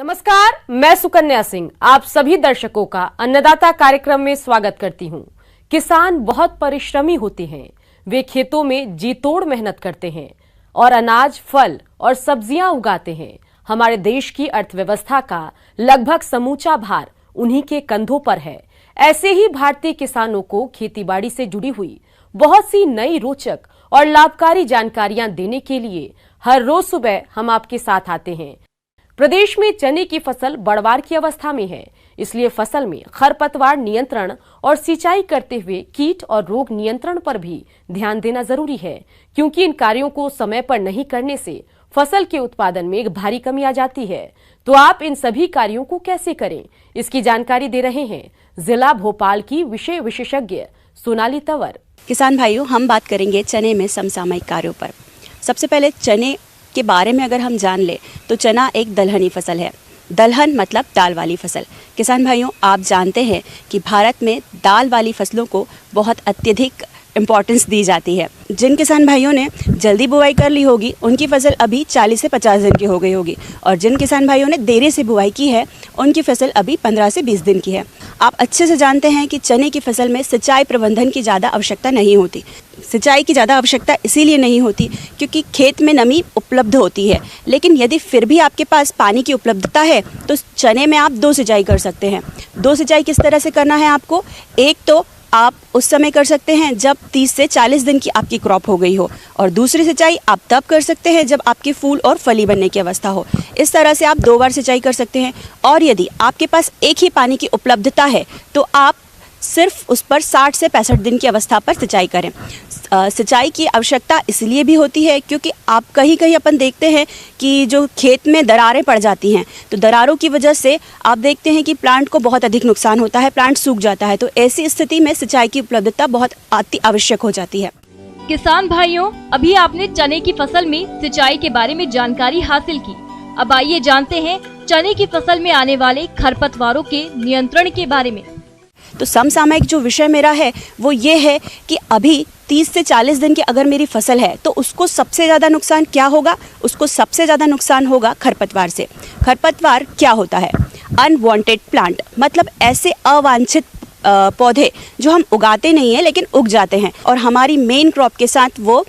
नमस्कार, मैं सुकन्या सिंह आप सभी दर्शकों का अन्नदाता कार्यक्रम में स्वागत करती हूं। किसान बहुत परिश्रमी होते हैं। वे खेतों में जी तोड़ मेहनत करते हैं और अनाज, फल और सब्जियां उगाते हैं। हमारे देश की अर्थव्यवस्था का लगभग समूचा भार उन्हीं के कंधों पर है। ऐसे ही भारतीय किसानों को खेतीबाड़ी से जुड़ी हुई बहुत सी नई, रोचक और लाभकारी जानकारियां देने के लिए हर रोज सुबह हम आपके साथ आते हैं। प्रदेश में चने की फसल बढ़वार की अवस्था में है, इसलिए फसल में खरपतवार नियंत्रण और सिंचाई करते हुए कीट और रोग नियंत्रण पर भी ध्यान देना जरूरी है, क्योंकि इन कार्यों को समय पर नहीं करने से फसल के उत्पादन में एक भारी कमी आ जाती है। तो आप इन सभी कार्यों को कैसे करें, इसकी जानकारी दे रहे हैं जिला भोपाल की विषय विशेषज्ञ सोनाली तंवर। किसान भाइयों, हम बात करेंगे चने में समसामयिक कार्यों पर। सबसे पहले चने के बारे में अगर हम जान ले तो चना एक दलहनी फसल है। दलहन मतलब दाल वाली फसल। किसान भाइयों, आप जानते हैं कि भारत में दाल वाली फसलों को बहुत अत्यधिक इम्पॉर्टेंस दी जाती है। जिन किसान भाइयों ने जल्दी बुआई कर ली होगी उनकी फसल अभी 40 से 50 दिन की हो गई होगी, और जिन किसान भाइयों ने देरी से बुआई की है उनकी फसल अभी 15 से 20 दिन की है। आप अच्छे से जानते हैं कि चने की फसल में सिंचाई प्रबंधन की ज़्यादा आवश्यकता नहीं होती। सिंचाई की ज़्यादा आवश्यकता इसीलिए नहीं होती क्योंकि खेत में नमी उपलब्ध होती है। लेकिन यदि फिर भी आपके पास पानी की उपलब्धता है तो चने में आप 2 सिंचाई कर सकते हैं। 2 सिंचाई किस तरह से करना है आपको? एक तो आप उस समय कर सकते हैं जब 30 से 40 दिन की आपकी क्रॉप हो गई हो, और दूसरी सिंचाई आप तब कर सकते हैं जब आपके फूल और फली बनने की अवस्था हो। इस तरह से आप 2 बार सिंचाई कर सकते हैं। और यदि आपके पास एक ही पानी की उपलब्धता है तो आप सिर्फ उस पर 60 से 65 दिन की अवस्था पर सिंचाई करें। सिंचाई की आवश्यकता इसलिए भी होती है क्योंकि आप कहीं अपन देखते हैं कि जो खेत में दरारें पड़ जाती हैं, तो दरारों की वजह से आप देखते हैं कि प्लांट को बहुत अधिक नुकसान होता है, प्लांट सूख जाता है। तो ऐसी स्थिति में सिंचाई की उपलब्धता बहुत अति आवश्यक हो जाती है। किसान भाइयों, अभी आपने चने की फसल में सिंचाई के बारे में जानकारी हासिल की। अब आइए जानते हैं चने की फसल में आने वाले खरपतवारों के नियंत्रण के बारे में। तो समसामयिक जो विषय मेरा है वो ये है कि अभी 30 से 40 दिन की अगर मेरी फसल है तो उसको सबसे ज़्यादा नुकसान क्या होगा? उसको सबसे ज़्यादा नुकसान होगा खरपतवार से। खरपतवार क्या होता है? अनवांटेड प्लांट, मतलब ऐसे अवांछित पौधे जो हम उगाते नहीं हैं लेकिन उग जाते हैं और हमारी मेन क्रॉप के साथ वो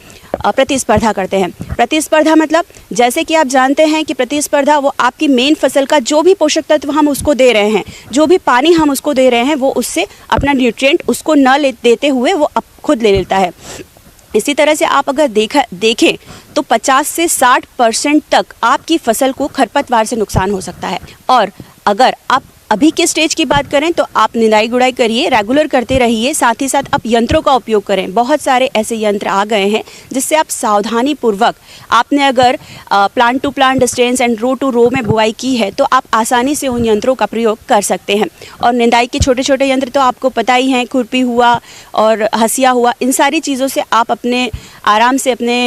प्रतिस्पर्धा करते हैं। प्रतिस्पर्धा मतलब जैसे कि आप जानते हैं कि प्रतिस्पर्धा वो आपकी मेन फसल का जो भी पोषक तत्व हम उसको दे रहे हैं, जो भी पानी हम उसको दे रहे हैं, वो उससे अपना न्यूट्रिएंट उसको न देते हुए वो खुद ले लेता है। इसी तरह से आप अगर देखें तो 50 से 60% तक आपकी फसल को खरपतवार से नुकसान हो सकता है। और अगर आप अभी के स्टेज की बात करें तो आप निदाई गुड़ाई करिए, रेगुलर करते रहिए, साथ ही साथ आप यंत्रों का उपयोग करें। बहुत सारे ऐसे यंत्र आ गए हैं जिससे आप सावधानी पूर्वक, आपने अगर plant to plant distance and row to row में बुआई की है तो आप आसानी से उन यंत्रों का प्रयोग कर सकते हैं। और निदाई के छोटे छोटे यंत्र तो आपको पता ही हैं, खुरपी हुआ और हसिया हुआ, इन सारी चीज़ों से आप अपने आराम से अपने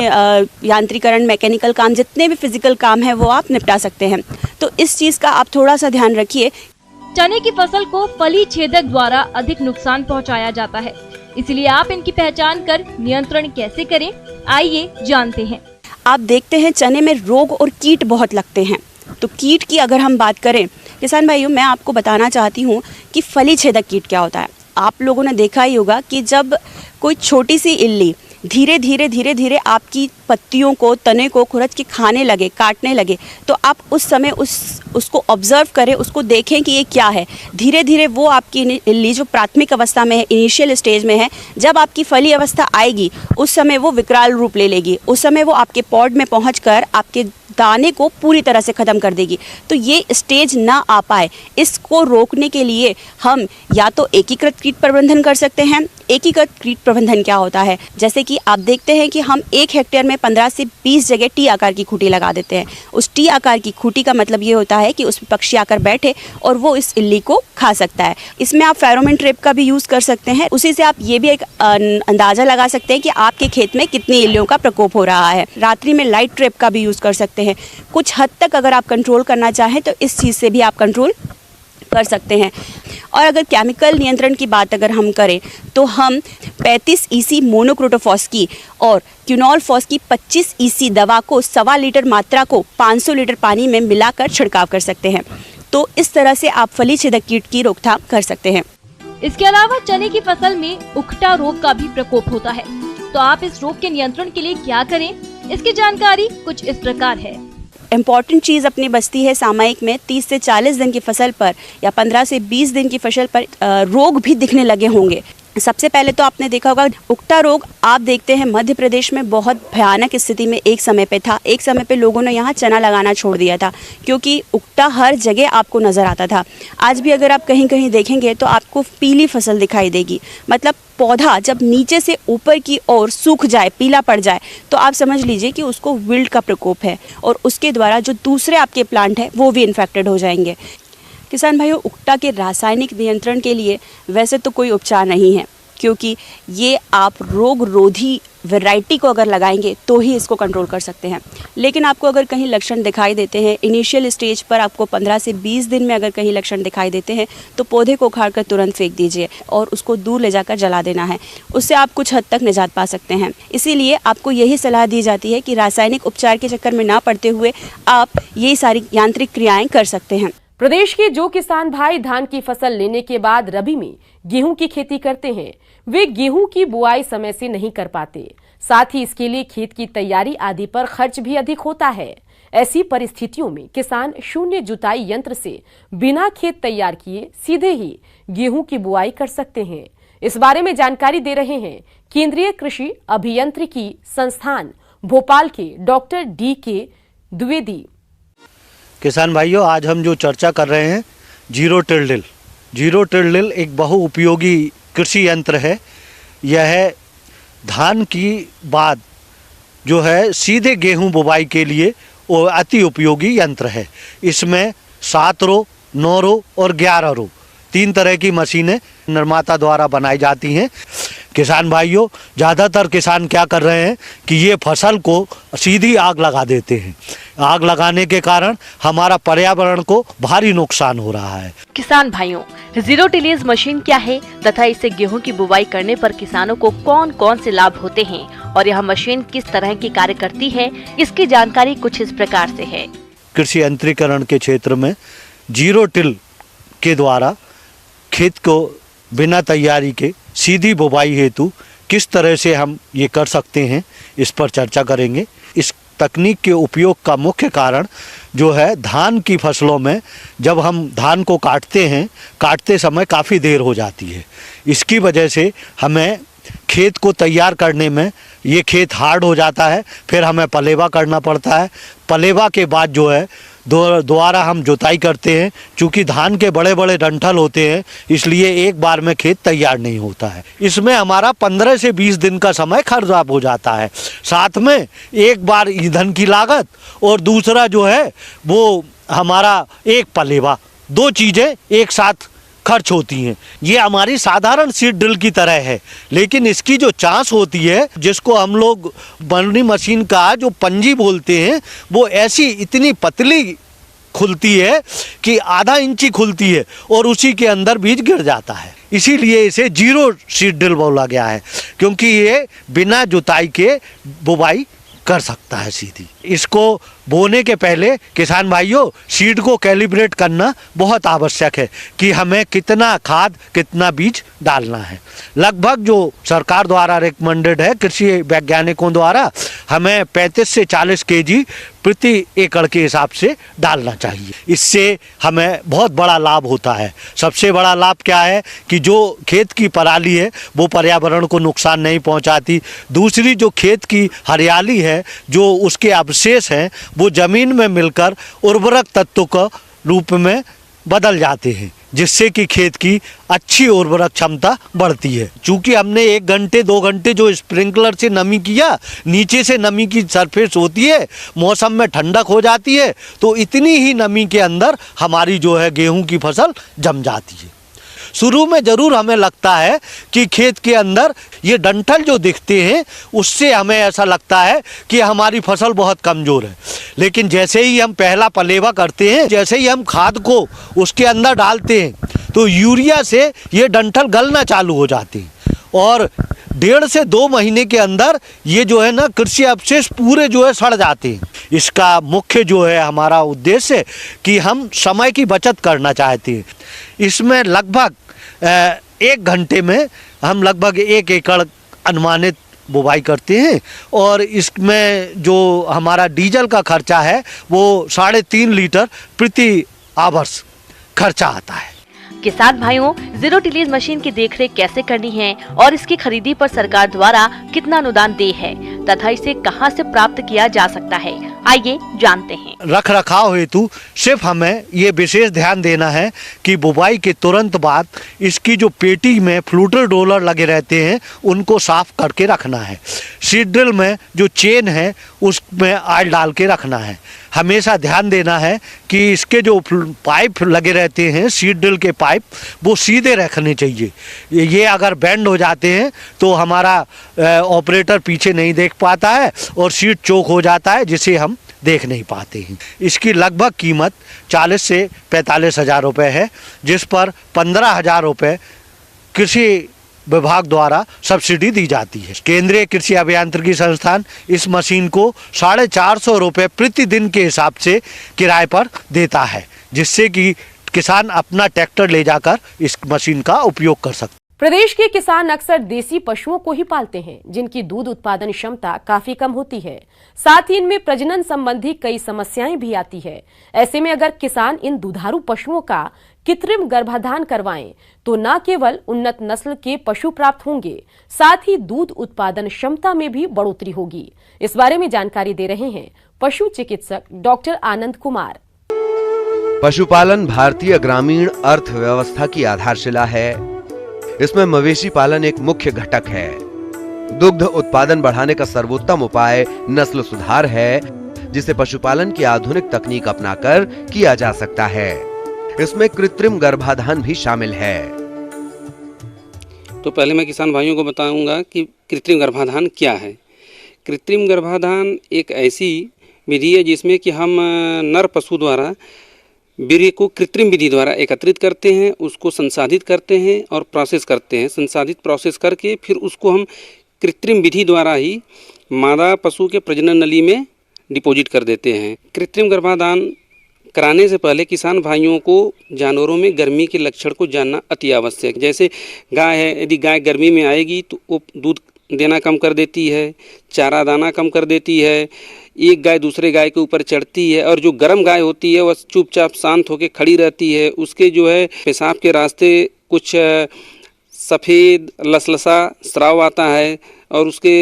यांत्रिकरण, मैकेनिकल काम, जितने भी फिजिकल काम है वो आप निपटा सकते हैं। तो इस चीज़ का आप थोड़ा सा ध्यान रखिए। चने की फसल को फली छेदक द्वारा अधिक नुकसान पहुंचाया जाता है, इसलिए आप इनकी पहचान कर नियंत्रण कैसे करें, आइए जानते हैं। आप देखते हैं चने में रोग और कीट बहुत लगते हैं। तो कीट की अगर हम बात करें किसान भाइयों, मैं आपको बताना चाहती हूँ कि फली छेदक कीट क्या होता है। आप लोगों ने देखा ही होगा कि जब कोई छोटी सी इल्ली धीरे धीरे आपकी पत्तियों को, तने को खुरच के खाने लगे, काटने लगे, तो आप उस समय उसको ऑब्जर्व करें, उसको देखें कि ये क्या है। धीरे धीरे वो आपकी इल्ली जो प्राथमिक अवस्था में है, इनिशियल स्टेज में है, जब आपकी फली अवस्था आएगी उस समय वो विकराल रूप ले लेगी। उस समय वो आपके पॉड में पहुंचकर आपके दाने को पूरी तरह से ख़त्म कर देगी। तो ये स्टेज ना आ पाए, इसको रोकने के लिए हम या तो एकीकृत कीट प्रबंधन कर सकते हैं। एकीकृत कीट प्रबंधन क्या होता है? जैसे कि आप देखते हैं कि हम 1 हेक्टेयर में 15 से 20 जगह टी आकार की खूंटी लगा देते हैं। उस टी आकार की खूंटी का मतलब ये होता है कि उसमें पक्षी आकर बैठे और वो इस इल्ली को खा सकता है। इसमें आप फेरोमोन ट्रैप का भी यूज़ कर सकते हैं। उसी से आप ये भी एक अंदाज़ा लगा सकते हैं कि आपके खेत में कितनी इल्लियों का प्रकोप हो रहा है। रात्रि में लाइट ट्रैप का भी यूज़ कर सकते हैं। कुछ हद तक अगर आप कंट्रोल करना चाहें तो इस चीज़ से भी आप कंट्रोल कर सकते हैं। और अगर केमिकल नियंत्रण की बात अगर हम करें तो हम 35 EC मोनोक्रोटोफॉस की और क्यूनोल-फॉस की 25 EC दवा को 1.25 लीटर मात्रा को 500 लीटर पानी में मिलाकर छिड़काव कर सकते हैं। तो इस तरह से आप फली छेदक कीट की रोकथाम कर सकते हैं। इसके अलावा चने की फसल में उकटा रोग का भी प्रकोप होता है, तो आप इस रोग के नियंत्रण के लिए क्या करें, इसकी जानकारी कुछ इस प्रकार है। इम्पॉर्टेंट चीज़ अपनी बचती है सामयिक में 30 से 40 दिन की फसल पर या 15 से 20 दिन की फसल पर रोग भी दिखने लगे होंगे। सबसे पहले तो आपने देखा होगा उकटा रोग, आप देखते हैं मध्य प्रदेश में बहुत भयानक स्थिति में एक समय पे था। एक समय पे लोगों ने यहाँ चना लगाना छोड़ दिया था क्योंकि उकटा हर जगह आपको नज़र आता था। आज भी अगर आप कहीं कहीं देखेंगे तो आपको पीली फसल दिखाई देगी, मतलब पौधा जब नीचे से ऊपर की ओर सूख जाए, पीला पड़ जाए, तो आप समझ लीजिए कि उसको विल्ट का प्रकोप है और उसके द्वारा जो दूसरे आपके प्लांट हैं वो भी इन्फेक्टेड हो जाएंगे। किसान भाइयों, उकटा के रासायनिक नियंत्रण के लिए वैसे तो कोई उपचार नहीं है, क्योंकि ये आप रोग रोधी वैरायटी को अगर लगाएंगे तो ही इसको कंट्रोल कर सकते हैं। लेकिन आपको अगर कहीं लक्षण दिखाई देते हैं, इनिशियल स्टेज पर आपको 15 से 20 दिन में अगर कहीं लक्षण दिखाई देते हैं तो पौधे को उखाड़ कर तुरंत फेंक दीजिए और उसको दूर ले जाकर जला देना है। उससे आप कुछ हद तक निजात पा सकते हैं। इसीलिए आपको यही सलाह दी जाती है कि रासायनिक उपचार के चक्कर में ना पड़ते हुए आप यही सारी यांत्रिक क्रियाएँ कर सकते हैं। प्रदेश के जो किसान भाई धान की फसल लेने के बाद रबी में गेहूं की खेती करते हैं, वे गेहूं की बुआई समय से नहीं कर पाते। साथ ही इसके लिए खेत की तैयारी आदि पर खर्च भी अधिक होता है। ऐसी परिस्थितियों में किसान शून्य जुताई यंत्र से बिना खेत तैयार किए सीधे ही गेहूं की बुआई कर सकते हैं। इस बारे में जानकारी दे रहे हैं केंद्रीय कृषि अभियांत्रिकी संस्थान भोपाल के डॉक्टर DK द्विवेदी। किसान भाइयों, आज हम जो चर्चा कर रहे हैं जीरो टिल एक बहुउपयोगी कृषि यंत्र है। यह धान की बाद जो है सीधे गेहूं बुवाई के लिए वो अति उपयोगी यंत्र है। इसमें 7 रो, 9 रो और 11 रो 3 तरह की मशीनें निर्माता द्वारा बनाई जाती हैं। किसान भाइयों, ज़्यादातर किसान क्या कर रहे हैं कि ये फसल को सीधी आग लगा देते हैं। आग लगाने के कारण हमारा पर्यावरण को भारी नुकसान हो रहा है। किसान भाइयों, जीरो टिलेज मशीन क्या है तथा इससे गेहूं की बुवाई करने पर किसानों को कौन कौन से लाभ होते हैं और यह मशीन किस तरह की कार्य करती है, इसकी जानकारी कुछ इस प्रकार से है। कृषि यंत्रीकरण के क्षेत्र में जीरो टिल के द्वारा खेत को बिना तैयारी के सीधी बुवाई हेतु किस तरह से हम ये कर सकते हैं, इस पर चर्चा करेंगे। इस तकनीक के उपयोग का मुख्य कारण जो है धान की फसलों में जब हम धान को काटते समय काफ़ी देर हो जाती है। इसकी वजह से हमें खेत को तैयार करने में ये खेत हार्ड हो जाता है, फिर हमें पलेवा करना पड़ता है। पलेवा के बाद जो है दोबारा हम जुताई करते हैं। चूँकि धान के बड़े बड़े डंठल होते हैं, इसलिए एक बार में खेत तैयार नहीं होता है। इसमें हमारा 15 से 20 दिन का समय खर्च हो जाता है। साथ में एक बार ईंधन की लागत और दूसरा जो है वो हमारा एक पलेवा, 2 चीज़ें एक साथ खर्च होती हैं। ये हमारी साधारण सीड ड्रिल की तरह है, लेकिन इसकी जो चांस होती है, जिसको हम लोग बर्नी मशीन का जो पंजी बोलते हैं, वो ऐसी इतनी पतली खुलती है कि आधा इंची खुलती है और उसी के अंदर बीज गिर जाता है। इसीलिए इसे जीरो सीड ड्रिल बोला गया है, क्योंकि ये बिना जुताई के बुवाई कर सकता है सीधी। इसको बोने के पहले किसान भाइयों, सीड को कैलिब्रेट करना बहुत आवश्यक है कि हमें कितना खाद कितना बीज डालना है। लगभग जो सरकार द्वारा रिकमेंडेड है कृषि वैज्ञानिकों द्वारा, हमें 35 से 40 kg प्रति एकड़ के हिसाब से डालना चाहिए। इससे हमें बहुत बड़ा लाभ होता है। सबसे बड़ा लाभ क्या है कि जो खेत की पराली है वो पर्यावरण को नुकसान नहीं पहुंचाती। दूसरी जो खेत की हरियाली है, जो उसके अवशेष हैं, वो ज़मीन में मिलकर उर्वरक तत्व का रूप में बदल जाते हैं, जिससे कि खेत की अच्छी उर्वरक क्षमता बढ़ती है। चूँकि हमने 1 घंटे 2 घंटे जो स्प्रिंकलर से नमी किया, नीचे से नमी की सरफेस होती है, मौसम में ठंडक हो जाती है, तो इतनी ही नमी के अंदर हमारी जो है गेहूं की फसल जम जाती है। शुरू में ज़रूर हमें लगता है कि खेत के अंदर ये डंठल जो दिखते हैं उससे हमें ऐसा लगता है कि हमारी फसल बहुत कमज़ोर है, लेकिन जैसे ही हम पहला पलेवा करते हैं, जैसे ही हम खाद को उसके अंदर डालते हैं तो यूरिया से ये डंठल गलना चालू हो जाते हैं और 1.5 से 2 महीने के अंदर ये जो है ना कृषि अवशेष पूरे जो है सड़ जाते हैं। इसका मुख्य जो है हमारा उद्देश्य कि हम समय की बचत करना चाहते हैं। इसमें लगभग 1 घंटे में हम लगभग 1 एकड़ अनुमानित बुवाई करते हैं और इसमें जो हमारा डीजल का खर्चा है वो 3.5 लीटर प्रति आवर्ष खर्चा आता है। किसान भाइयों, जीरो टिलेज मशीन की देखरेख कैसे करनी है और इसकी खरीदी पर सरकार द्वारा कितना अनुदान दे है तथा इसे कहां से प्राप्त किया जा सकता है, आइए जानते हैं। रख रखाव हेतु सिर्फ हमें ये विशेष ध्यान देना है कि बुवाई के तुरंत बाद इसकी जो पेटी में फ्लूटर रोलर लगे रहते हैं उनको साफ करके रखना है। सीड ड्रिल में जो चेन है उसमें ऑयल डाल के रखना है। हमेशा ध्यान देना है कि इसके जो पाइप लगे रहते हैं सीड ड्रिल के पाइप वो सीधे रखने चाहिए। ये अगर बेंड हो जाते हैं तो हमारा ऑपरेटर पीछे नहीं देख पाता है और सीड चोक हो जाता है जिसे हम देख नहीं पाते हैं। इसकी लगभग कीमत 40 से 45 हज़ार रुपये है, जिस पर 15 हज़ार रुपये कृषि विभाग द्वारा सब्सिडी दी जाती है। केंद्रीय कृषि अभियांत्रिकी संस्थान इस मशीन को 450 रुपये प्रतिदिन के हिसाब से किराए पर देता है, जिससे कि किसान अपना ट्रैक्टर ले जाकर इस मशीन का उपयोग कर सकते हैं। प्रदेश के किसान अक्सर देसी पशुओं को ही पालते हैं, जिनकी दूध उत्पादन क्षमता काफी कम होती है। साथ ही इनमें प्रजनन संबंधी कई समस्याएं भी आती है। ऐसे में अगर किसान इन दुधारू पशुओं का कृत्रिम गर्भाधान करवाएं तो न केवल उन्नत नस्ल के पशु प्राप्त होंगे, साथ ही दूध उत्पादन क्षमता में भी बढ़ोतरी होगी। इस बारे में जानकारी दे रहे हैं पशु चिकित्सक डॉक्टर आनंद कुमार। पशुपालन भारतीय ग्रामीण अर्थव्यवस्था की आधारशिला है। इसमें मवेशी पालन एक मुख्य घटक है। दुग्ध उत्पादन बढ़ाने का सर्वोत्तम उपाय नस्ल सुधार है, जिसे पशुपालन की आधुनिक तकनीक अपनाकर किया जा सकता है। इसमें कृत्रिम गर्भाधान भी शामिल है। तो पहले मैं किसान भाइयों को बताऊंगा कि कृत्रिम गर्भाधान क्या है। कृत्रिम गर्भाधान एक ऐसी विधि है जिसमें कि हम नर पशु द्वारा वीर्य को कृत्रिम विधि द्वारा एकत्रित करते हैं, उसको संसाधित करते हैं और प्रोसेस करते हैं। संसाधित प्रोसेस करके फिर उसको हम कृत्रिम विधि द्वारा ही मादा पशु के प्रजनन नली में डिपॉजिट कर देते हैं। कृत्रिम गर्भाधान कराने से पहले किसान भाइयों को जानवरों में गर्मी के लक्षण को जानना अति आवश्यक। जैसे गाय है, यदि गाय गर्मी में आएगी तो वो दूध देना कम कर देती है, चारा दाना कम कर देती है, एक गाय दूसरे गाय के ऊपर चढ़ती है, और जो गर्म गाय होती है वह चुपचाप शांत होकर खड़ी रहती है। उसके जो है पेशाब के रास्ते कुछ सफ़ेद लसलसा स्राव आता है और उसके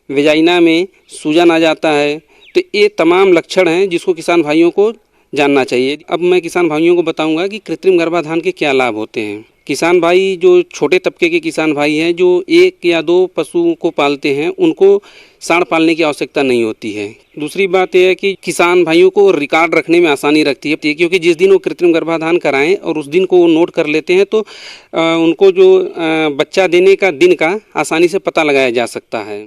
वेजाइना में सूजन आ जाता है। तो ये तमाम लक्षण हैं जिसको किसान भाइयों को जानना चाहिए। अब मैं किसान भाइयों को बताऊंगा कि कृत्रिम गर्भाधान के क्या लाभ होते हैं। किसान भाई जो छोटे तबके के किसान भाई हैं, जो 1 या 2 पशुओं को पालते हैं, उनको सांड पालने की आवश्यकता नहीं होती है। दूसरी बात यह है कि किसान भाइयों को रिकॉर्ड रखने में आसानी रखती है, क्योंकि जिस दिन वो कृत्रिम गर्भाधान कराएं और उस दिन को वो नोट कर लेते हैं तो उनको जो बच्चा देने का दिन का आसानी से पता लगाया जा सकता है।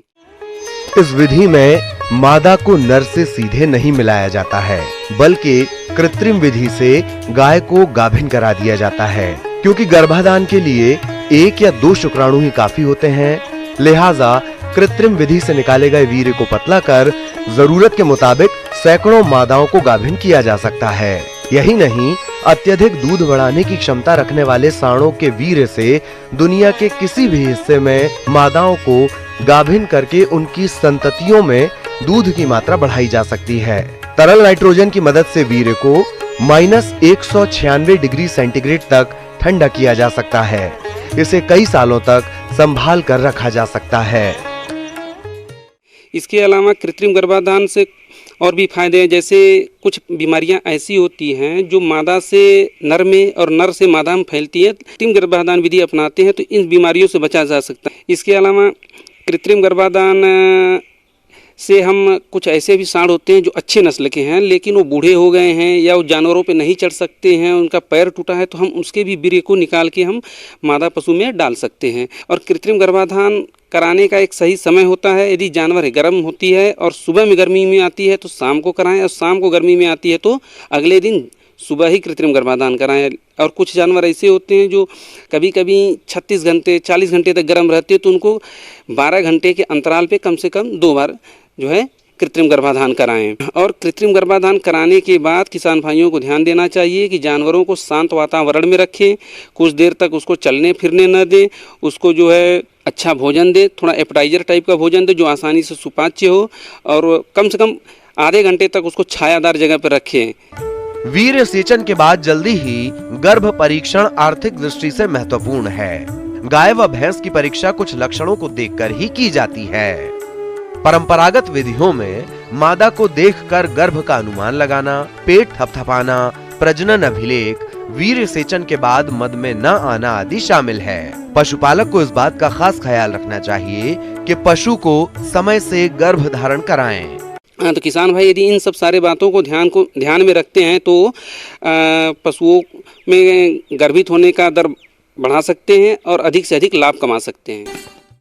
इस विधि में मादा को नर से सीधे नहीं मिलाया जाता है, बल्कि कृत्रिम विधि से गाय को गाभिन करा दिया जाता है। क्योंकि गर्भाधान के लिए 1 या 2 शुक्राणु ही काफी होते हैं, लिहाजा कृत्रिम विधि से निकाले गए वीर्य को पतला कर जरूरत के मुताबिक सैकड़ों मादाओं को गाभिन किया जा सकता है। यही नहीं, अत्यधिक दूध बढ़ाने की क्षमता रखने वाले सांडों के वीर्य से दुनिया के किसी भी हिस्से में मादाओं को गाभिन करके उनकी संततियों में दूध की मात्रा बढ़ाई जा सकती है। तरल नाइट्रोजन की मदद से वीर्य को -196 डिग्री सेंटीग्रेड तक ठंडा किया जा सकता है। इसे कई सालों तक संभाल कर रखा जा सकता है। इसके अलावा कृत्रिम गर्भाधान से और भी फायदे हैं। जैसे कुछ बीमारियां ऐसी होती हैं जो मादा से नर में और नर से मादा में फैलती है। कृत्रिम गर्भाधान विधि अपनाते हैं तो इन बीमारियों से बचा जा सकता है। इसके अलावा कृत्रिम गर्भाधान से हम कुछ ऐसे भी सांड होते हैं जो अच्छे नस्ल के हैं लेकिन वो बूढ़े हो गए हैं या वो जानवरों पे नहीं चढ़ सकते हैं, उनका पैर टूटा है, तो हम उसके भी वीर्य को निकाल के हम मादा पशु में डाल सकते हैं। और कृत्रिम गर्भाधान कराने का एक सही समय होता है। यदि जानवर गर्म होती है और सुबह में गर्मी में आती है तो शाम को कराएं, और शाम को गर्मी में आती है तो अगले दिन सुबह ही कृत्रिम गर्भाधान कराएं। और कुछ जानवर ऐसे होते हैं जो कभी कभी 36 घंटे 40 घंटे तक गर्म रहते हैं, तो उनको 12 घंटे के अंतराल पे कम से कम 2 बार जो है कृत्रिम गर्भाधान कराएं। और कृत्रिम गर्भाधान कराने के बाद किसान भाइयों को ध्यान देना चाहिए कि जानवरों को शांत वातावरण में रखें, कुछ देर तक उसको चलने फिरने न दें, उसको जो है अच्छा भोजन दें, थोड़ा एपेटाइजर टाइप का भोजन दें जो आसानी से सुपाच्य हो, और कम से कम आधे घंटे तक उसको छायादार जगह पर रखें। वीर्य सेचन के बाद जल्दी ही गर्भ परीक्षण आर्थिक दृष्टि से महत्वपूर्ण है। गाय व भैंस की परीक्षा कुछ लक्षणों को देखकर ही की जाती है। परंपरागत विधियों में मादा को देखकर गर्भ का अनुमान लगाना, पेट थपथपाना, प्रजनन अभिलेख, वीर्य सेचन के बाद मद में न आना आदि शामिल है। पशुपालक को इस बात का खास ख्याल रखना चाहिए कि पशु को समय से गर्भ धारण कराएं। तो किसान भाई यदि इन सब सारे बातों को ध्यान में रखते हैं तो पशुओं में गर्भित होने का दर बढ़ा सकते हैं और अधिक से अधिक लाभ कमा सकते हैं।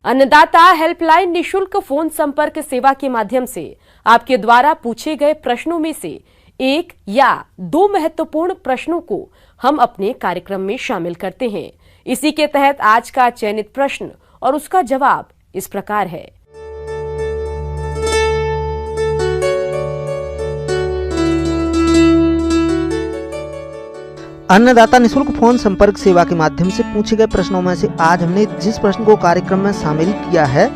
अन्नदाता हेल्पलाइन निशुल्क फोन संपर्क सेवा के माध्यम से आपके द्वारा पूछे गए प्रश्नों में से 1 या 2 महत्वपूर्ण प्रश्नों को हम अपने कार्यक्रम में शामिल करते हैं। इसी के तहत आज का चयनित प्रश्न और उसका जवाब इस प्रकार है। अन्नदाता निशुल्क फोन संपर्क सेवा के माध्यम से पूछे गए प्रश्नों में से आज हमने जिस प्रश्न को कार्यक्रम में शामिल किया है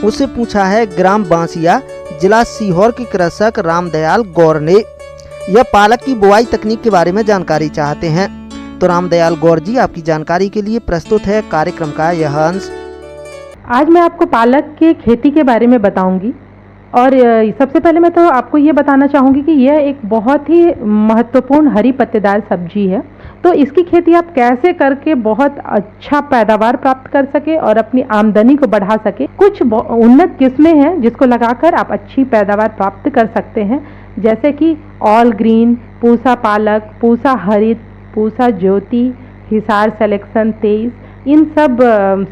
उससे पूछा है ग्राम बांसिया, जिला सीहोर के कृषक रामदयाल गौर ने। यह पालक की बुआई तकनीक के बारे में जानकारी चाहते हैं। तो रामदयाल गौर जी, आपकी जानकारी के लिए प्रस्तुत है कार्यक्रम का यह अंश। आज मैं आपको पालक के खेती के बारे में बताऊंगी। और सबसे पहले मैं तो आपको ये बताना चाहूँगी कि यह एक बहुत ही महत्वपूर्ण हरी पत्तेदार सब्जी है। तो इसकी खेती आप कैसे करके बहुत अच्छा पैदावार प्राप्त कर सके और अपनी आमदनी को बढ़ा सके। कुछ उन्नत किस्में हैं जिसको लगाकर आप अच्छी पैदावार प्राप्त कर सकते हैं, जैसे कि ऑल ग्रीन, पूसा पालक, पूसा हरित, पूसा ज्योति, हिसार सिलेक्शन 23, इन सब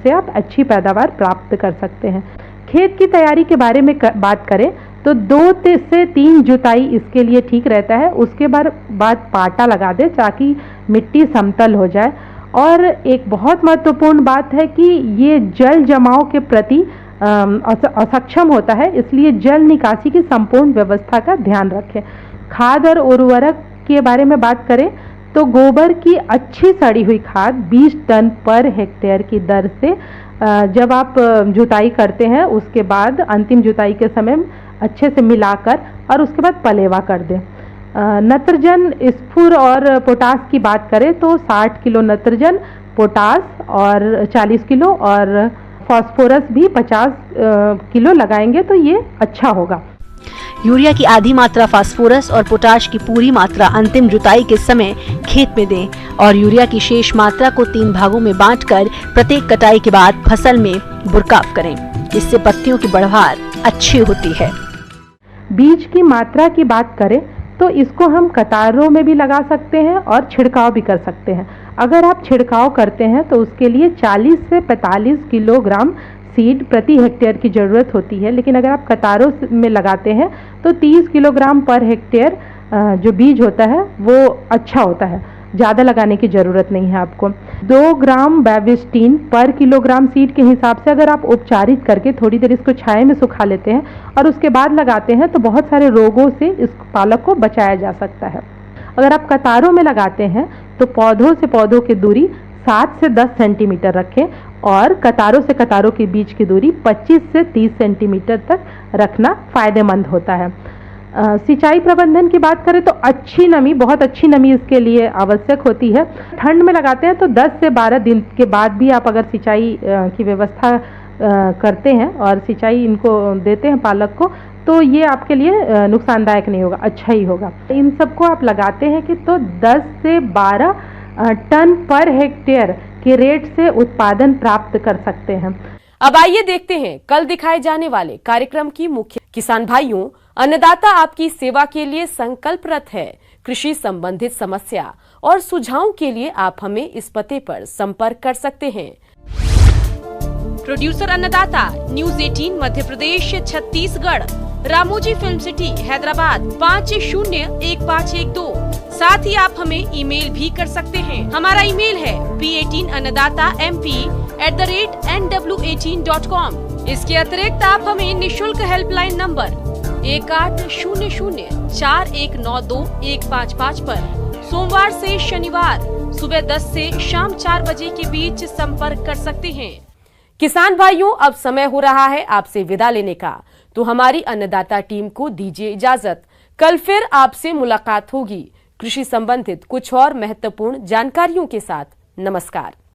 से आप अच्छी पैदावार प्राप्त कर सकते हैं। खेत की तैयारी के बारे में बात करें तो 2 से 3 जुताई इसके लिए ठीक रहता है। उसके बाद पाटा लगा दे ताकि मिट्टी समतल हो जाए। और एक बहुत महत्वपूर्ण बात है कि ये जल जमाव के प्रति असक्षम होता है, इसलिए जल निकासी की संपूर्ण व्यवस्था का ध्यान रखें। खाद और उर्वरक के बारे में बात करें तो गोबर की अच्छी सड़ी हुई खाद 20 टन पर हेक्टेयर की दर से जब आप जुताई करते हैं उसके बाद अंतिम जुताई के समय अच्छे से मिलाकर और उसके बाद पलेवा कर दें। नत्रजन, स्फुर और पोटास की बात करें तो 60 किलो नत्रजन, पोटास और 40 किलो और फास्फोरस भी 50 किलो लगाएंगे तो ये अच्छा होगा। यूरिया की आधी मात्रा फास्फोरस और पोटाश की पूरी मात्रा अंतिम जुताई के समय खेत में दें और यूरिया की शेष मात्रा को 3 भागों में बांटकर प्रत्येक कटाई के बाद फसल में बुरकाव करें। इससे पत्तियों की बढ़वार अच्छी होती है। बीज की मात्रा की बात करें तो इसको हम कतारों में भी लगा सकते हैं और छिड़काव भी कर सकते हैं। अगर आप छिड़काव करते हैं तो उसके लिए 40 से 45 किलोग्राम सीड प्रति हेक्टेयर की ज़रूरत होती है, लेकिन अगर आप कतारों में लगाते हैं तो 30 किलोग्राम पर हेक्टेयर जो बीज होता है वो अच्छा होता है, ज़्यादा लगाने की ज़रूरत नहीं है आपको। 2 ग्राम बैविस्टीन पर किलोग्राम सीड के हिसाब से अगर आप उपचारित करके थोड़ी देर इसको छाया में सुखा लेते हैं और उसके बाद लगाते हैं तो बहुत सारे रोगों से इस पालक को बचाया जा सकता है। अगर आप कतारों में लगाते हैं तो पौधों से पौधों की दूरी 7 से 10 सेंटीमीटर रखें और कतारों से कतारों के बीच की दूरी 25 से 30 सेंटीमीटर तक रखना फ़ायदेमंद होता है। सिंचाई प्रबंधन की बात करें तो अच्छी नमी, बहुत अच्छी नमी इसके लिए आवश्यक होती है। ठंड में लगाते हैं तो 10 से 12 दिन के बाद भी आप अगर सिंचाई की व्यवस्था करते हैं और सिंचाई इनको देते हैं पालक को तो ये आपके लिए नुकसानदायक नहीं होगा, अच्छा ही होगा। इन सबको आप लगाते हैं कि तो 10 से 12 टन पर हेक्टेयर के रेट से उत्पादन प्राप्त कर सकते हैं। अब आइए देखते हैं कल दिखाए जाने वाले कार्यक्रम की मुख्य। किसान भाइयों, अन्नदाता आपकी सेवा के लिए संकल्परत है। कृषि संबंधित समस्या और सुझावों के लिए आप हमें इस पते पर संपर्क कर सकते हैं। प्रोड्यूसर अन्नदाता, news 18 Madhya Pradesh, Chhattisgarh, Ramoji film city, Hyderabad 501512। साथ ही आप हमें ईमेल भी कर सकते हैं। हमारा ईमेल है p18annadatamp@nw18.com। इसके अतिरिक्त आप हमें निशुल्क हेल्पलाइन नंबर 180041921555 पर सोमवार से शनिवार सुबह 10 से शाम 4 बजे के बीच संपर्क कर सकते हैं। किसान भाइयों, अब समय हो रहा है आपसे विदा लेने का, तो हमारी अन्नदाता टीम को दीजिए इजाजत। कल फिर आपसे मुलाकात होगी कृषि संबंधित कुछ और महत्वपूर्ण जानकारियों के साथ। नमस्कार।